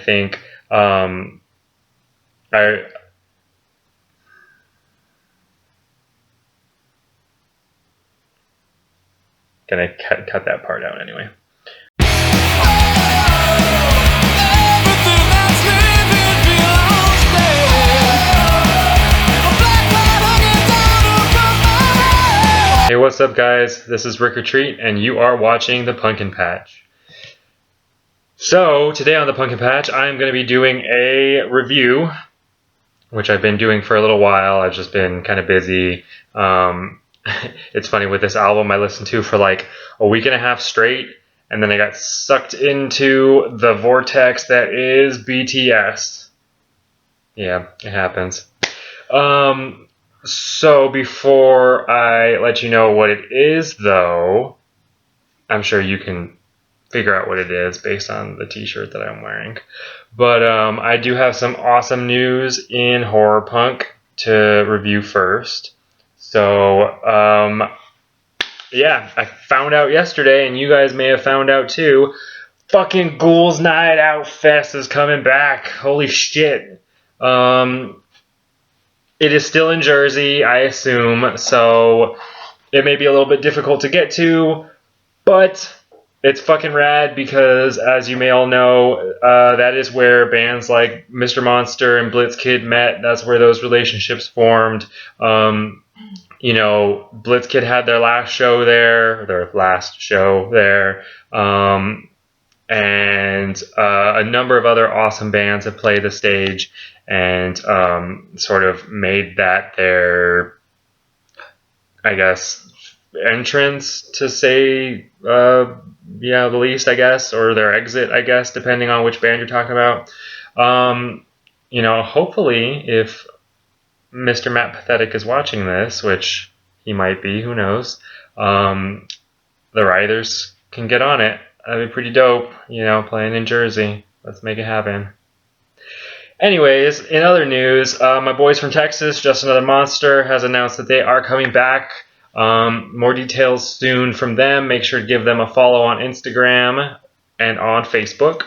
think gonna cut that part out anyway. Hey, what's up guys? This is Rick Retreat and you are watching the Pumpkin Patch. So today on the Pumpkin Patch I'm going to be doing a review, which I've been doing for a little while. I've just been kind of busy. It's funny, with this album I listened to for like a week and a half straight, and then I got sucked into the vortex that is BTS. Yeah, it happens. So before I let you know what it is, though, I'm sure you can figure out what it is based on the t-shirt that I'm wearing. But I do have some awesome news in horror punk to review first. So yeah, I found out yesterday, and you guys may have found out too, fucking Ghouls Night Out Fest is coming back. Holy shit. It is still in Jersey, I assume, so it may be a little bit difficult to get to, but it's fucking rad because, as you may all know, that is where bands like Mr. Monster and Blitzkid met. That's where those relationships formed. You know, Blitzkid had their last show there, and a number of other awesome bands have played the stage and sort of made that their, I guess, entrance, to say the least, I guess, or their exit, I guess, depending on which band you're talking about. You know, hopefully, if Mr. Matt Pathetic is watching this, which he might be, who knows, the Writhers can get on it. That'd be pretty dope, you know, playing in Jersey. Let's make it happen. Anyways, in other news, my boys from Texas, Just Another Monster, has announced that they are coming back. More details soon from them. Make sure to give them a follow on Instagram and on Facebook.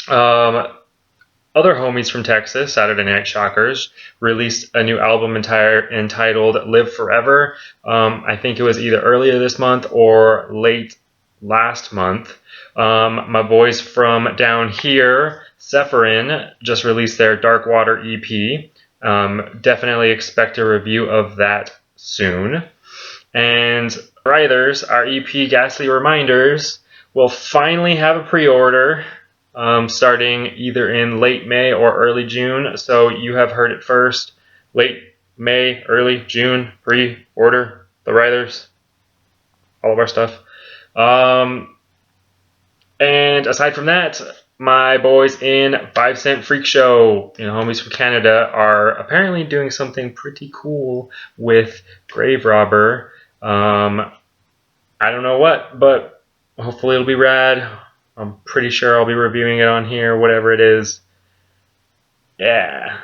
Other homies from Texas, Saturday Night Shockers, released a new album entitled Live Forever. I think it was either earlier this month or late last month. My boys from down here, Sephirin, just released their Dark Water EP. Definitely expect a review of that soon. And Writhers, our EP Ghastly Reminders, will finally have a pre-order starting either in late May or early June. So you have heard it first. Late May, early June, pre-order the Writhers, all of our stuff. And aside from that, my boys in 5 Cent Freak Show, you know, homies from Canada, are apparently doing something pretty cool with Grave Robber. I don't know what, but hopefully it'll be rad. I'm pretty sure I'll be reviewing it on here, whatever it is. Yeah.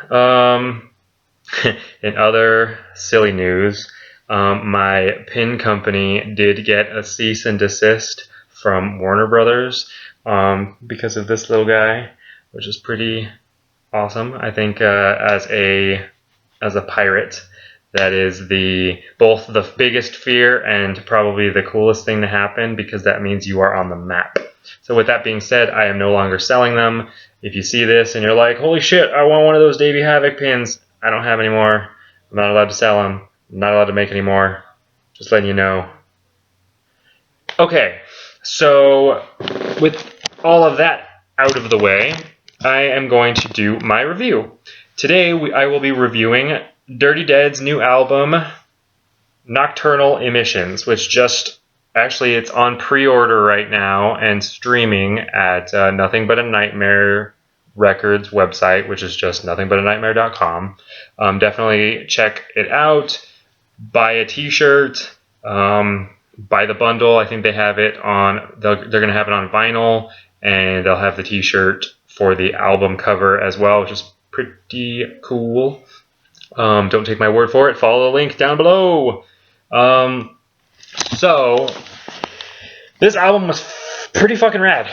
In other silly news, my pin company did get a cease and desist from Warner Brothers because of this little guy, which is pretty awesome. I think as a pirate, that is both the biggest fear and probably the coolest thing to happen, because that means you are on the map. So with that being said, I am no longer selling them. If you see this and you're like, holy shit, I want one of those Davey Havoc pins, I don't have any more. I'm not allowed to sell them. I'm not allowed to make any more. Just letting you know. Okay, so with all of that out of the way, I am going to do my review. Today I will be reviewing Dirty Dead's new album, Nocturnal Emissions, which actually it's on pre-order right now and streaming at Nothing But a Nightmare Records website, which is just nothingbutaNightmare.com. Definitely check it out. Buy a t-shirt. Buy the bundle. I think they have it on, they're going to have it on vinyl, and they'll have the t-shirt for the album cover as well, which is pretty cool. Don't take my word for it. Follow the link down below. So this album was pretty fucking rad.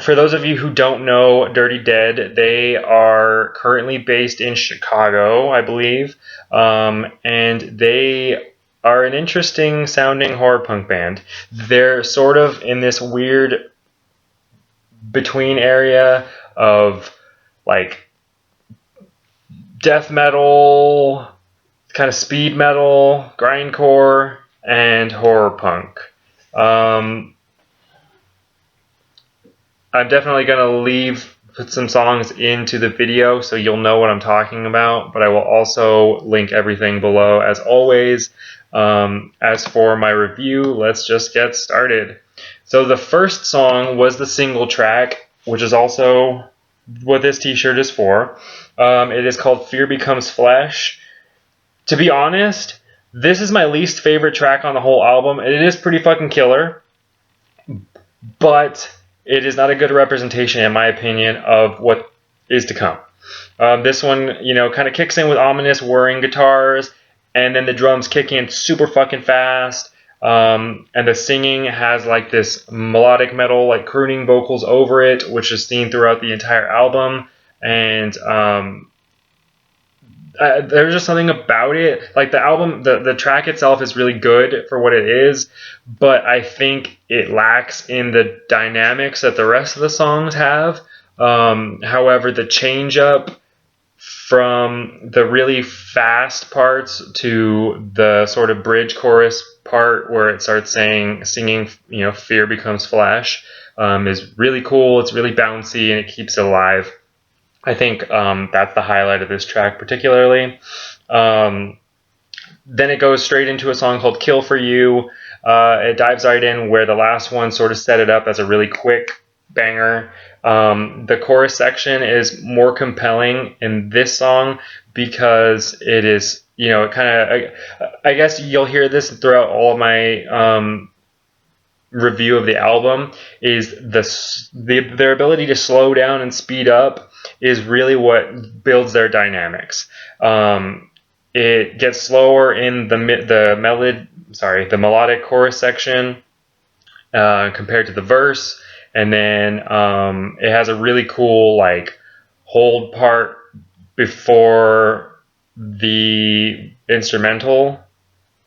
for those of you who don't know Dirty Dead, they are currently based in Chicago, I believe, and they are an interesting sounding horror punk band. They're sort of in this weird between area of like death metal, kind of speed metal, grindcore, and horror punk. I'm definitely going to put some songs into the video so you'll know what I'm talking about, but I will also link everything below as always. As for my review, let's just get started. So the first song was the single track, which is also what this t-shirt is for. It is called Fear Becomes Flesh. To be honest, this is my least favorite track on the whole album, and it is pretty fucking killer, but it is not a good representation, in my opinion, of what is to come. This one, kind of kicks in with ominous whirring guitars, and then the drums kick in super fucking fast, and the singing has like this melodic metal, like crooning vocals over it, which is seen throughout the entire album, and there's just something about it. Like the album, the track itself is really good for what it is, but I think it lacks in the dynamics that the rest of the songs have. However, the change up from the really fast parts to the sort of bridge chorus part where it starts singing, fear becomes flesh, is really cool. It's really bouncy and it keeps it alive. I think that's the highlight of this track particularly. Then it goes straight into a song called Kill For You. It dives right in where the last one sort of set it up as a really quick banger. The chorus section is more compelling in this song because it is, it kind of, I guess you'll hear this throughout all of my review of the album, is their ability to slow down and speed up is really what builds their dynamics. It gets slower in the melodic chorus section compared to the verse, and then it has a really cool like hold part before the instrumental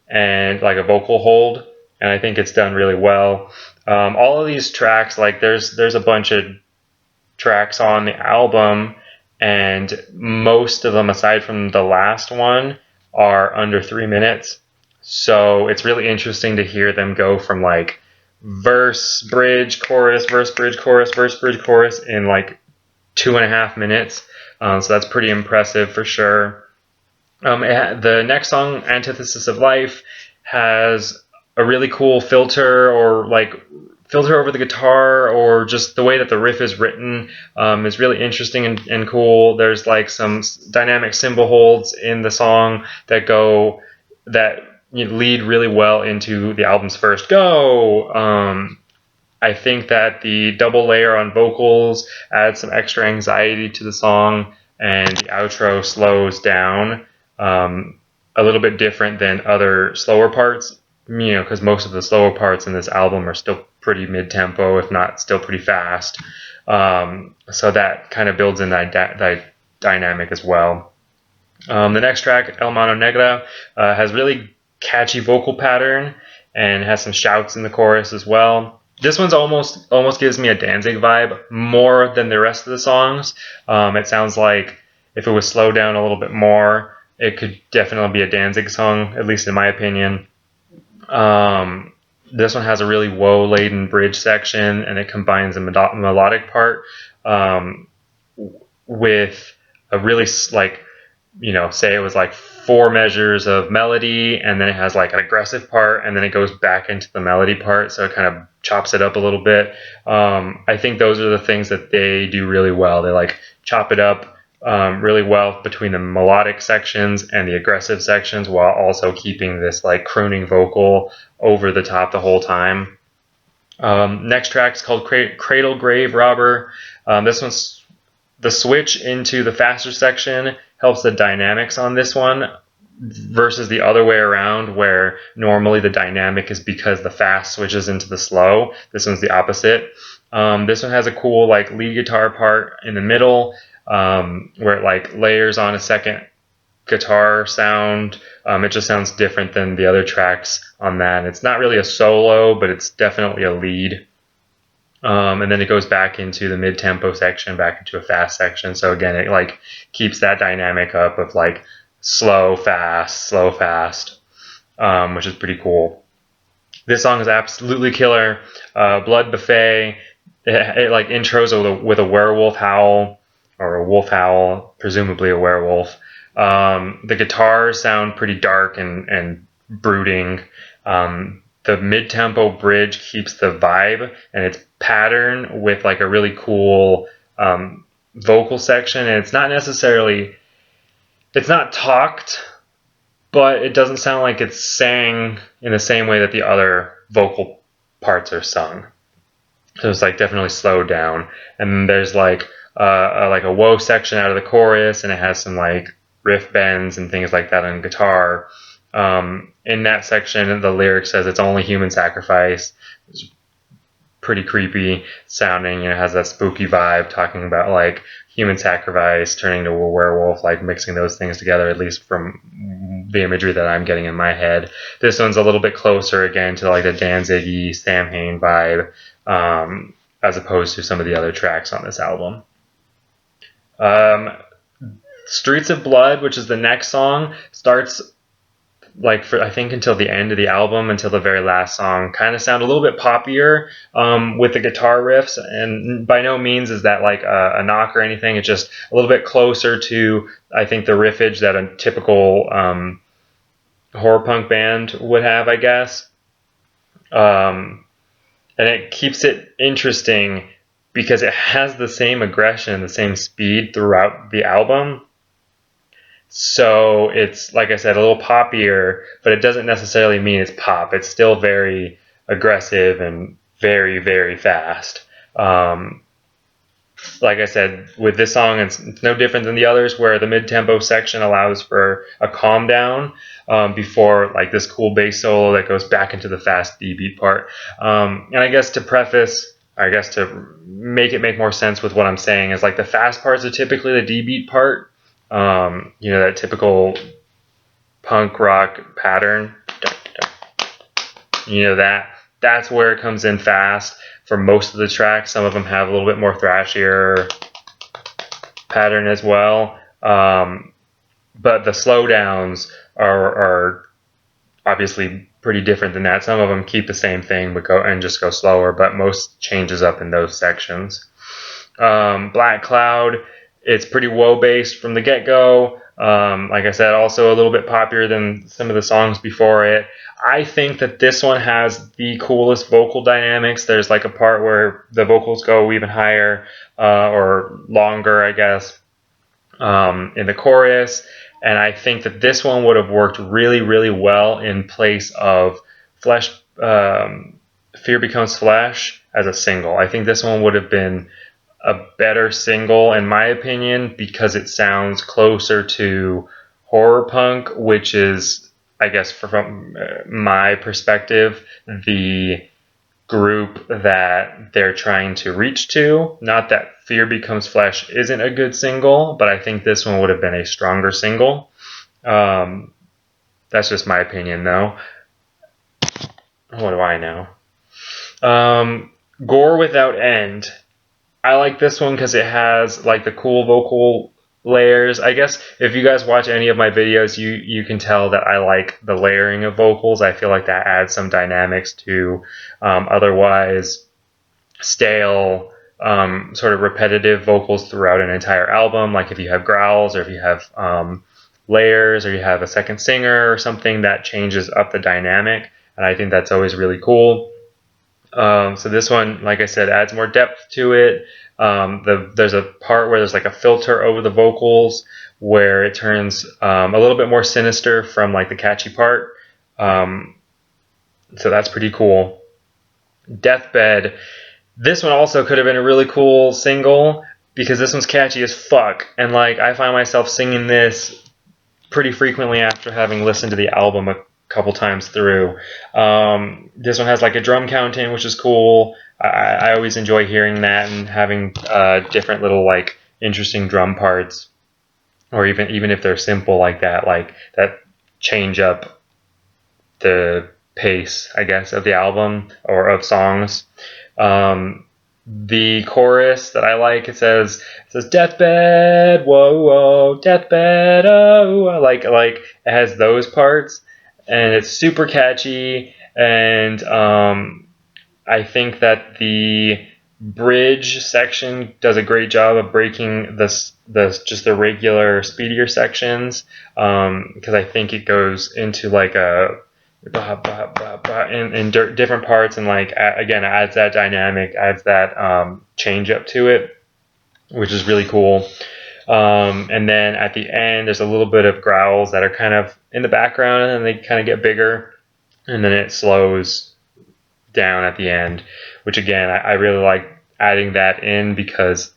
and like a vocal hold, and I think it's done really well. All of these tracks, like there's a bunch of tracks on the album, and most of them, aside from the last one, are under 3 minutes. So it's really interesting to hear them go from like verse, bridge, chorus, verse, bridge, chorus, verse, bridge, chorus in like 2.5 minutes. So that's pretty impressive for sure. The next song, Antithesis of Life, has a really cool filter over the guitar, or just the way that the riff is written is really interesting and cool. There's like some dynamic cymbal holds in the song that lead really well into the album's first go. I think that the double layer on vocals adds some extra anxiety to the song, and the outro slows down a little bit different than other slower parts, because most of the slower parts in this album are still pretty mid-tempo, if not still pretty fast. So that kind of builds in that dynamic as well. The next track, El Mano Negra, has really catchy vocal pattern and has some shouts in the chorus as well. This one's almost gives me a Danzig vibe more than the rest of the songs. It sounds like if it was slowed down a little bit more, it could definitely be a Danzig song, at least in my opinion. This one has a really woe-laden bridge section, and it combines a melodic part with a really say it was like 4 measures of melody, and then it has like an aggressive part, and then it goes back into the melody part, so it kind of chops it up a little bit. I think those are the things that they do really well. They like chop it up really well between the melodic sections and the aggressive sections, while also keeping this like crooning vocal over the top the whole time. Next track is called Cradle Grave Robber. This one's the switch into the faster section helps the dynamics on this one versus the other way around, where normally the dynamic is because the fast switches into the slow. This one's the opposite. This one has a cool like lead guitar part in the middle, where it like layers on a second guitar sound. It just sounds different than the other tracks on that. It's not really a solo, but it's definitely a lead. And then it goes back into the mid-tempo section, back into a fast section. So again, it like keeps that dynamic up of like slow, fast, which is pretty cool. This song is absolutely killer. Blood Buffet. It like intros with a werewolf howl, or a wolf howl, presumably a werewolf. The guitars sound pretty dark and brooding. The mid-tempo bridge keeps the vibe and its pattern with like a really cool vocal section. And it's not talked, but it doesn't sound like it's sang in the same way that the other vocal parts are sung. So it's like definitely slowed down. And then there's like a whoa section out of the chorus, and it has some like riff bends and things like that on guitar. In that section, the lyric says it's only human sacrifice. It's pretty creepy sounding. It has that spooky vibe, talking about like human sacrifice turning to a werewolf, like mixing those things together, at least from the imagery that I'm getting in my head. This one's a little bit closer again to like the Danzig-y, Samhain vibe, as opposed to some of the other tracks on this album. Streets of Blood, which is the next song, starts like for I think until the end of the album, until the very last song, kind of sound a little bit poppier with the guitar riffs. And by no means is that like a knock or anything. It's just a little bit closer to, I think, the riffage that a typical horror punk band would have, I guess. And it keeps it interesting because it has the same aggression, the same speed throughout the album. So it's, like I said, a little poppier, but it doesn't necessarily mean it's pop. It's still very aggressive and very, very fast. Like I said, with this song, it's no different than the others, where the mid-tempo section allows for a calm down before like this cool bass solo that goes back into the fast D-beat part. And I guess to make it make more sense with what I'm saying is like the fast parts are typically the D-beat part. That typical punk rock pattern. That's where it comes in fast for most of the tracks. Some of them have a little bit more thrashier pattern as well. But the slowdowns are obviously pretty different than that. Some of them keep the same thing but just go slower, but most changes up in those sections. Black Cloud, it's pretty woe based from the get-go. Like I said, also a little bit poppier than some of the songs before it. I think that this one has the coolest vocal dynamics. There's like a part where the vocals go even higher or longer, I guess, in the chorus. And I think that this one would have worked really, really well in place of Fear Becomes Flesh as a single. I think this one would have been a better single, in my opinion, because it sounds closer to horror punk, which is, I guess, from my perspective, the group that they're trying to reach to. Not that Fear Becomes Flesh isn't a good single, but I think this one would have been a stronger single. That's just my opinion, though. What do I know? Gore Without End. I like this one because it has like the cool vocal layers. I guess if you guys watch any of my videos, you can tell that I like the layering of vocals. I feel like that adds some dynamics to otherwise stale, sort of repetitive vocals throughout an entire album. Like if you have growls, or if you have layers, or you have a second singer or something, that changes up the dynamic. And I think that's always really cool. So this one, like I said, adds more depth to it. There's a part where there's like a filter over the vocals where it turns a little bit more sinister from like the catchy part. So that's pretty cool. Deathbed. This one also could have been a really cool single because this one's catchy as fuck. And like I find myself singing this pretty frequently after having listened to the album a couple times through. This one has like a drum count in, which is cool. I always enjoy hearing that and having different little like interesting drum parts, or even if they're simple like that change up the pace, I guess, of the album or of songs. The chorus that I like, it says deathbed, whoa whoa, deathbed, oh, like it has those parts, and it's super catchy. And I think that the bridge section does a great job of breaking the just the regular speedier sections, because I think it goes into like a in different parts, and like again adds that dynamic, adds that change up to it, which is really cool. And then at the end, there's a little bit of growls that are kind of in the background, and then they kind of get bigger, and then it slows down at the end, which again I really like adding that in, because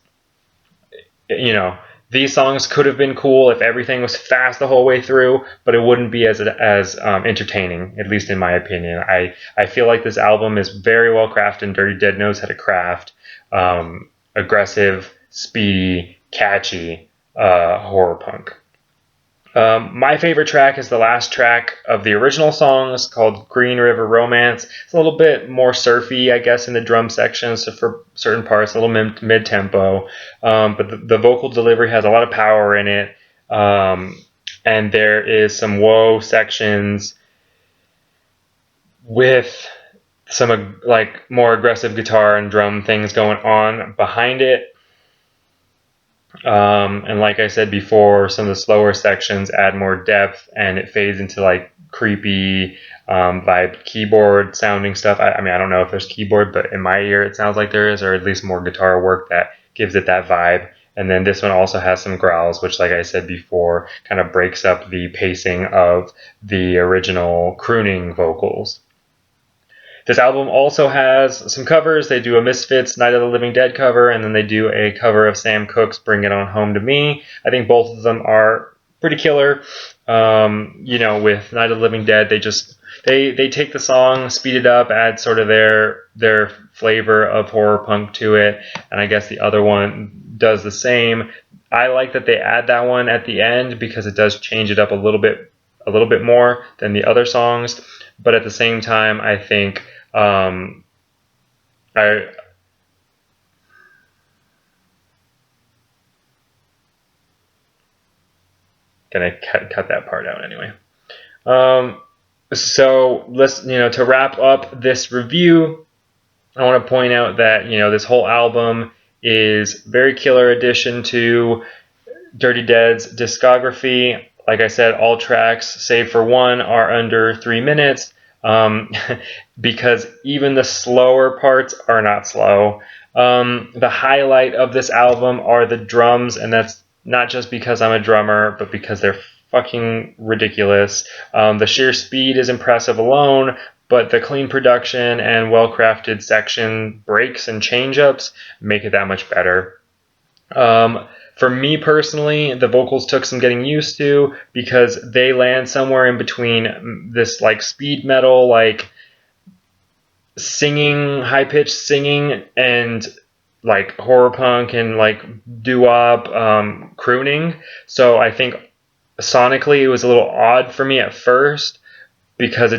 these songs could have been cool if everything was fast the whole way through, but it wouldn't be as entertaining, at least in my opinion. I feel like this album is very well crafted, and Dirty Dead knows how to craft aggressive, speedy, catchy horror punk. My favorite track is the last track of the original songs, called Green River Romance. It's a little bit more surfy, I guess, in the drum section, so for certain parts, a little mid-tempo. But the vocal delivery has a lot of power in it. And there is some whoa sections with some like more aggressive guitar and drum things going on behind it. And like I said before, some of the slower sections add more depth, and it fades into like creepy vibe keyboard sounding stuff. I mean, I don't know if there's keyboard, but in my ear it sounds like there is, or at least more guitar work that gives it that vibe. And then this one also has some growls, which, like I said before, kind of breaks up the pacing of the original crooning vocals. This album also has some covers. They do a Misfits Night of the Living Dead cover, and then they do a cover of Sam Cooke's Bring It On Home to Me. I think both of them are pretty killer. With Night of the Living Dead, they take the song, speed it up, add sort of their flavor of horror punk to it, and I guess the other one does the same. I like that they add that one at the end, because it does change it up a little bit more than the other songs. But at the same time, I think I gonna cut that part out anyway. So let's to wrap up this review, I want to point out that this whole album is very killer addition to Dirty Dead's discography. Like I said, all tracks, save for one, are under 3 minutes, because even the slower parts are not slow. The highlight of this album are the drums, and that's not just because I'm a drummer, but because they're fucking ridiculous. The sheer speed is impressive alone, but the clean production and well-crafted section breaks and change-ups make it that much better. For me personally, the vocals took some getting used to, because they land somewhere in between this like speed metal, like singing, high-pitched singing, and like horror punk and like doo-wop crooning. So I think sonically it was a little odd for me at first, because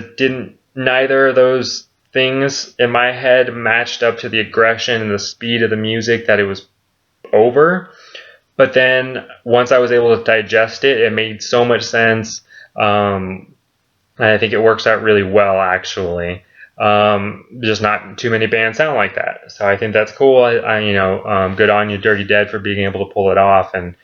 neither of those things in my head matched up to the aggression and the speed of the music that it was over. But then once I was able to digest it, it made so much sense. And I think it works out really well, actually. Just not too many bands sound like that. So I think that's cool. Good on you, Dirty Dead, for being able to pull it off and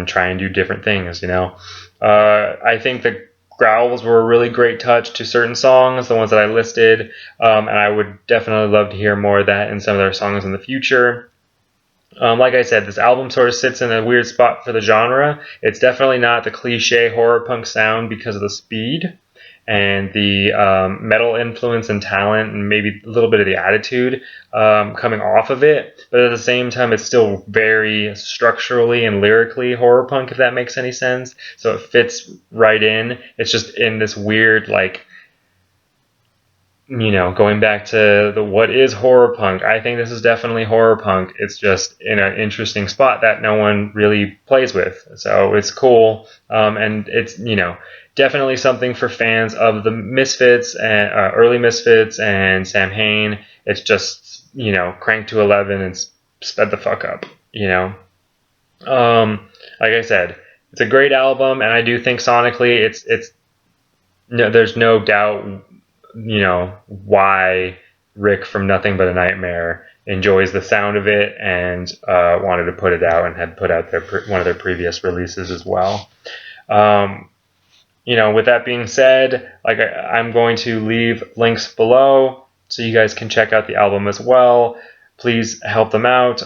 try and do different things, I think the growls were a really great touch to certain songs, the ones that I listed. And I would definitely love to hear more of that in some of their songs in the future. Like I said, this album sort of sits in a weird spot for the genre. It's definitely not the cliche horror punk sound because of the speed and the metal influence and talent, and maybe a little bit of the attitude coming off of it. But at the same time, it's still very structurally and lyrically horror punk, if that makes any sense. So it fits right in. It's just in this weird, like, going back to the what is horror punk, I think this is definitely horror punk. It's just in an interesting spot that no one really plays with. So it's cool. And it's, definitely something for fans of the Misfits and early Misfits and Sam Hain. It's just, cranked to 11 and sped the fuck up, Like I said, it's a great album, and I do think sonically it's no, there's no doubt, why Rikk from Nothing But a Nightmare enjoys the sound of it and wanted to put it out and had put out one of their previous releases as well. With that being said, I'm going to leave links below so you guys can check out the album as well. Please help them out.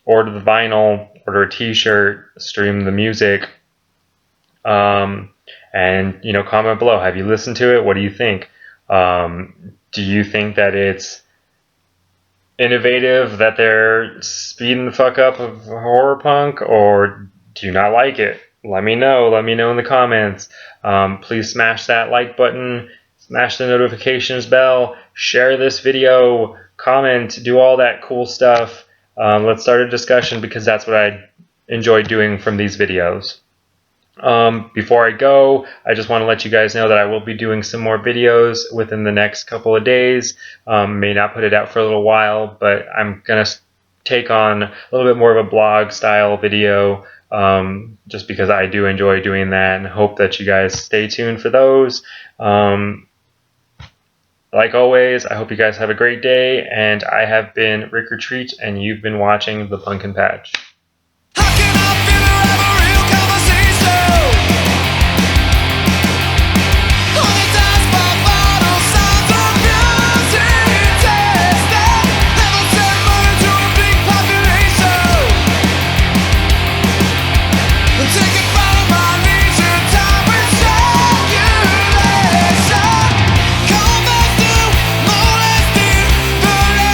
Order the vinyl, order a t-shirt, stream the music. And comment below. Have you listened to it? What do you think? Do you think that it's innovative, that they're speeding the fuck up of horror punk, or do you not like it? Let me know. Let me know in the comments. Please smash that like button, smash the notifications bell, share this video, comment, do all that cool stuff. Let's start a discussion, because that's what I enjoy doing from these videos. Before I go, I just want to let you guys know that I will be doing some more videos within the next couple of days. May not put it out for a little while, but I'm going to take on a little bit more of a blog style video, just because I do enjoy doing that, and hope that you guys stay tuned for those. Like always, I hope you guys have a great day, and I have been Rick Retreat, and you've been watching The Pumpkin Patch.